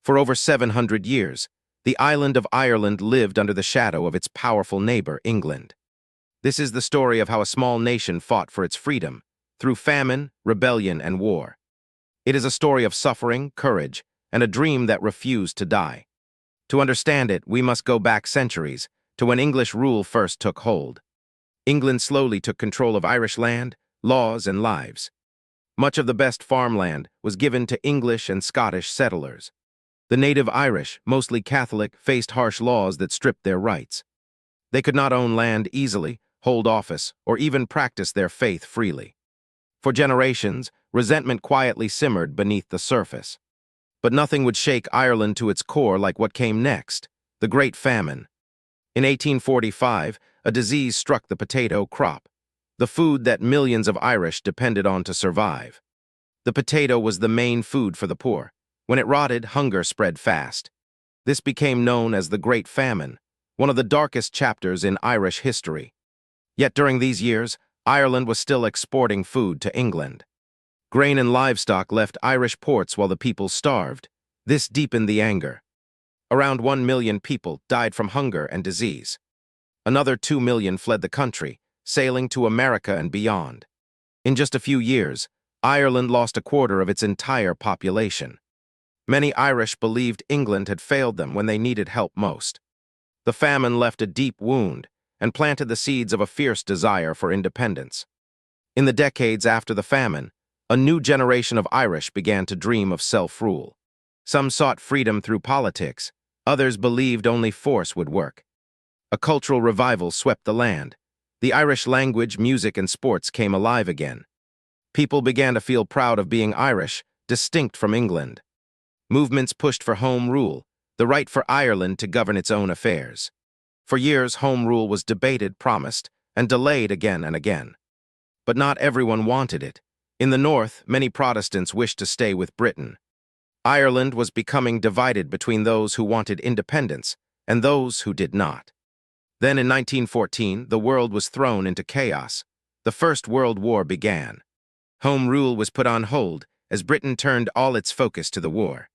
For over 700 years, the island of Ireland lived under the shadow of its powerful neighbor, England. This is the story of how a small nation fought for its freedom, through famine, rebellion, and war. It is a story of suffering, courage, and a dream that refused to die. To understand it, we must go back centuries, to when English rule first took hold. England slowly took control of Irish land, laws, and lives. Much of the best farmland was given to English and Scottish settlers. The native Irish, mostly Catholic, faced harsh laws that stripped their rights. They could not own land easily, hold office, or even practice their faith freely. For generations, resentment quietly simmered beneath the surface. But nothing would shake Ireland to its core like what came next, the Great Famine. In 1845, a disease struck the potato crop, the food that millions of Irish depended on to survive. The potato was the main food for the poor. When it rotted, hunger spread fast. This became known as the Great Famine, one of the darkest chapters in Irish history. Yet during these years, Ireland was still exporting food to England. Grain and livestock left Irish ports while the people starved. This deepened the anger. Around 1 million people died from hunger and disease. Another 2 million fled the country, sailing to America and beyond. In just a few years, Ireland lost a quarter of its entire population. Many Irish believed England had failed them when they needed help most. The famine left a deep wound and planted the seeds of a fierce desire for independence. In the decades after the famine, a new generation of Irish began to dream of self-rule. Some sought freedom through politics, others believed only force would work. A cultural revival swept the land. The Irish language, music, and sports came alive again. People began to feel proud of being Irish, distinct from England. Movements pushed for home rule, the right for Ireland to govern its own affairs. For years, home rule was debated, promised, and delayed again and again. But not everyone wanted it. In the north, many Protestants wished to stay with Britain. Ireland was becoming divided between those who wanted independence and those who did not. Then in 1914, the world was thrown into chaos. The First World War began. Home rule was put on hold as Britain turned all its focus to the war.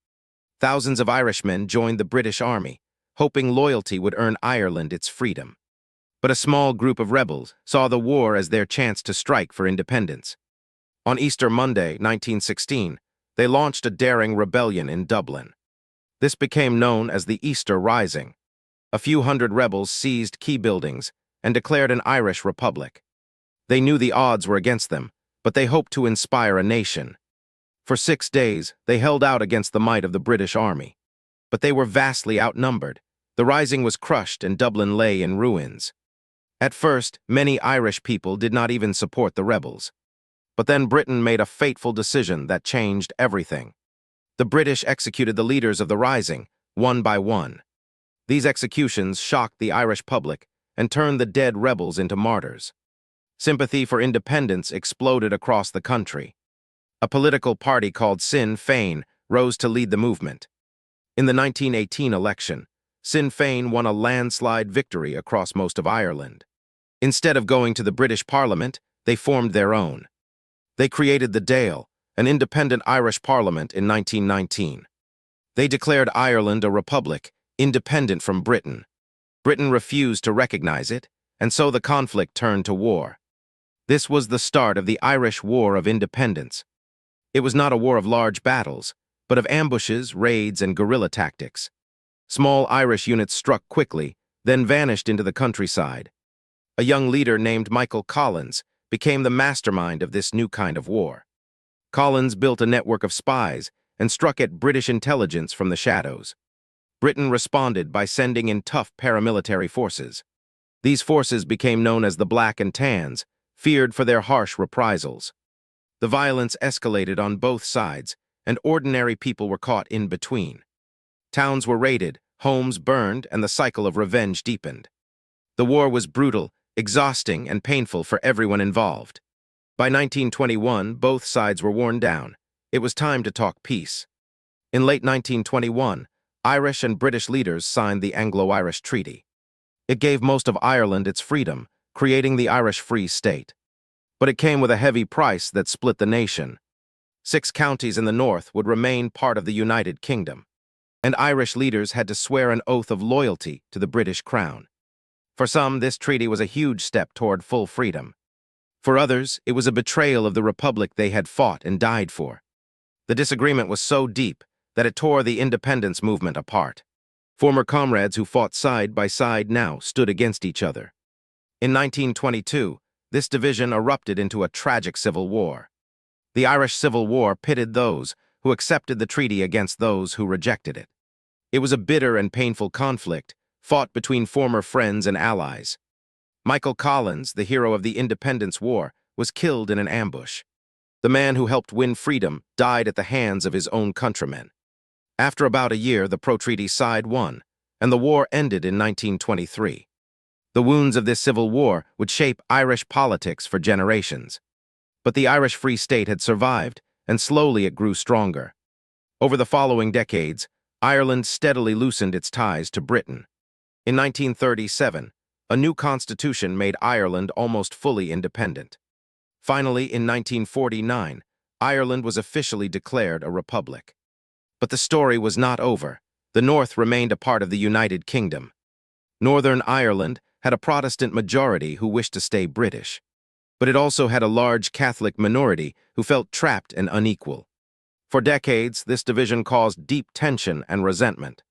Thousands of Irishmen joined the British Army, hoping loyalty would earn Ireland its freedom. But a small group of rebels saw the war as their chance to strike for independence. On Easter Monday, 1916, they launched a daring rebellion in Dublin. This became known as the Easter Rising. A few hundred rebels seized key buildings and declared an Irish republic. They knew the odds were against them, but they hoped to inspire a nation. For 6 days, they held out against the might of the British Army. But they were vastly outnumbered. The rising was crushed and Dublin lay in ruins. At first, many Irish people did not even support the rebels. But then Britain made a fateful decision that changed everything. The British executed the leaders of the rising, one by one. These executions shocked the Irish public and turned the dead rebels into martyrs. Sympathy for independence exploded across the country. A political party called Sinn Féin rose to lead the movement. In the 1918 election, Sinn Féin won a landslide victory across most of Ireland. Instead of going to the British Parliament, they formed their own. They created the Dáil, an independent Irish parliament in 1919. They declared Ireland a republic, independent from Britain. Britain refused to recognize it, and so the conflict turned to war. This was the start of the Irish War of Independence. It was not a war of large battles, but of ambushes, raids, and guerrilla tactics. Small Irish units struck quickly, then vanished into the countryside. A young leader named Michael Collins became the mastermind of this new kind of war. Collins built a network of spies and struck at British intelligence from the shadows. Britain responded by sending in tough paramilitary forces. These forces became known as the Black and Tans, feared for their harsh reprisals. The violence escalated on both sides, and ordinary people were caught in between. Towns were raided, homes burned, and the cycle of revenge deepened. The war was brutal, exhausting, and painful for everyone involved. By 1921, both sides were worn down. It was time to talk peace. In late 1921, Irish and British leaders signed the Anglo-Irish Treaty. It gave most of Ireland its freedom, creating the Irish Free State. But it came with a heavy price that split the nation. 6 counties in the north would remain part of the United Kingdom. and Irish leaders had to swear an oath of loyalty to the British crown. For some, this treaty was a huge step toward full freedom. For others, it was a betrayal of the republic they had fought and died for. The disagreement was so deep that it tore the independence movement apart. Former comrades who fought side by side now stood against each other. In 1922, this division erupted into a tragic civil war. The Irish Civil War pitted those who accepted the treaty against those who rejected it. It was a bitter and painful conflict, fought between former friends and allies. Michael Collins, the hero of the Independence War, was killed in an ambush. The man who helped win freedom died at the hands of his own countrymen. After about a year, the pro-treaty side won, and the war ended in 1923. The wounds of this civil war would shape Irish politics for generations. But the Irish Free State had survived, and slowly it grew stronger. Over the following decades, Ireland steadily loosened its ties to Britain. In 1937, a new constitution made Ireland almost fully independent. Finally, in 1949, Ireland was officially declared a republic. But the story was not over. The North remained a part of the United Kingdom. Northern Ireland had a Protestant majority who wished to stay British. But it also had a large Catholic minority who felt trapped and unequal. For decades, this division caused deep tension and resentment.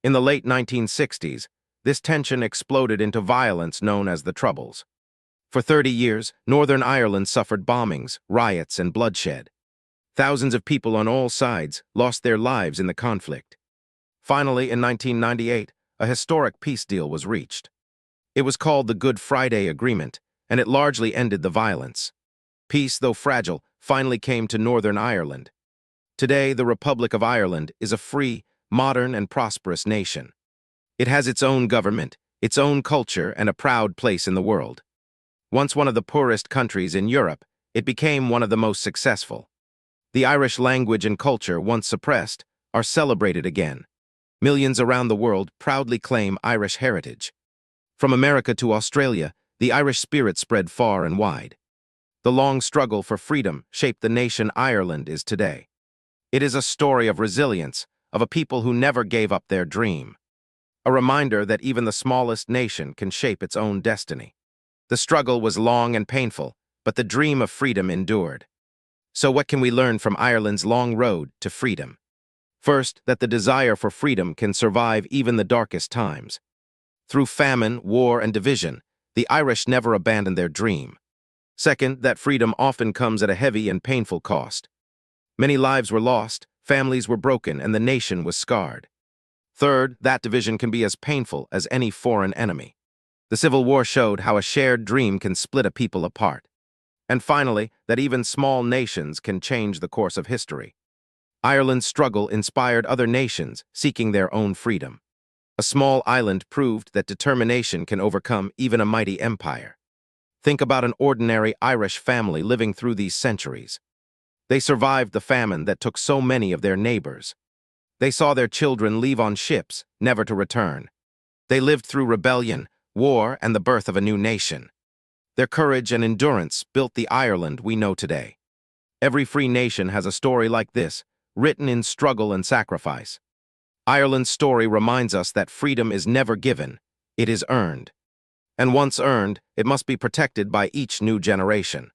In the late 1960s, this tension exploded into violence known as the Troubles. For 30 years, Northern Ireland suffered bombings, riots, and bloodshed. Thousands of people on all sides lost their lives in the conflict. Finally, in 1998, a historic peace deal was reached. It was called the Good Friday Agreement, and it largely ended the violence. Peace, though fragile, finally came to Northern Ireland. Today, the Republic of Ireland is a free, modern, and prosperous nation. It has its own government, its own culture, and a proud place in the world. Once one of the poorest countries in Europe, it became one of the most successful. The Irish language and culture, once suppressed, are celebrated again. Millions around the world proudly claim Irish heritage. From America to Australia, the Irish spirit spread far and wide. The long struggle for freedom shaped the nation Ireland is today. It is a story of resilience, of a people who never gave up their dream. A reminder that even the smallest nation can shape its own destiny. The struggle was long and painful, but the dream of freedom endured. So what can we learn from Ireland's long road to freedom? First, that the desire for freedom can survive even the darkest times. Through famine, war, and division, the Irish never abandoned their dream. Second, that freedom often comes at a heavy and painful cost. Many lives were lost, families were broken, and the nation was scarred. Third, that division can be as painful as any foreign enemy. The Civil War showed how a shared dream can split a people apart. And finally, that even small nations can change the course of history. Ireland's struggle inspired other nations seeking their own freedom. A small island proved that determination can overcome even a mighty empire. Think about an ordinary Irish family living through these centuries. They survived the famine that took so many of their neighbors. They saw their children leave on ships, never to return. They lived through rebellion, war, and the birth of a new nation. Their courage and endurance built the Ireland we know today. Every free nation has a story like this, written in struggle and sacrifice. Ireland's story reminds us that freedom is never given, it is earned. And once earned, it must be protected by each new generation.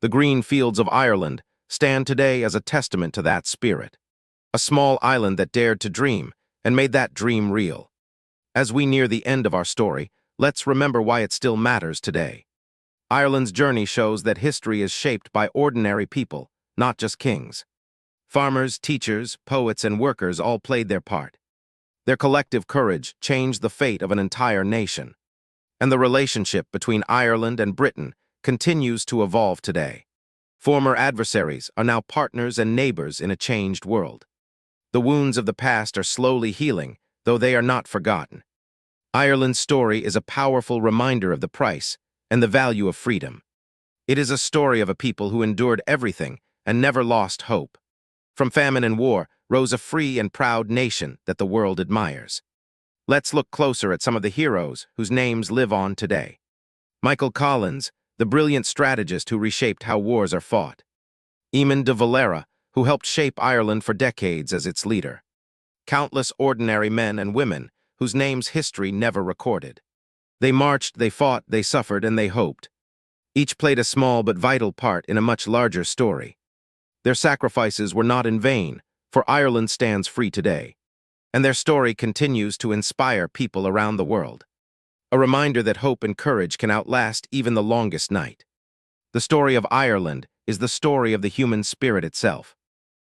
The green fields of Ireland stand today as a testament to that spirit. A small island that dared to dream and made that dream real. As we near the end of our story, let's remember why it still matters today. Ireland's journey shows that history is shaped by ordinary people, not just kings. Farmers, teachers, poets, and workers all played their part. Their collective courage changed the fate of an entire nation. And the relationship between Ireland and Britain continues to evolve today. Former adversaries are now partners and neighbors in a changed world. The wounds of the past are slowly healing, though they are not forgotten. Ireland's story is a powerful reminder of the price and the value of freedom. It is a story of a people who endured everything and never lost hope. From famine and war rose a free and proud nation that the world admires. Let's look closer at some of the heroes whose names live on today. Michael Collins, the brilliant strategist who reshaped how wars are fought. Eamon de Valera, who helped shape Ireland for decades as its leader. countless ordinary men and women whose names history never recorded. They marched, they fought, they suffered, and they hoped. Each played a small but vital part in a much larger story. Their sacrifices were not in vain, for Ireland stands free today, and their story continues to inspire people around the world. A reminder that hope and courage can outlast even the longest night. The story of Ireland is the story of the human spirit itself,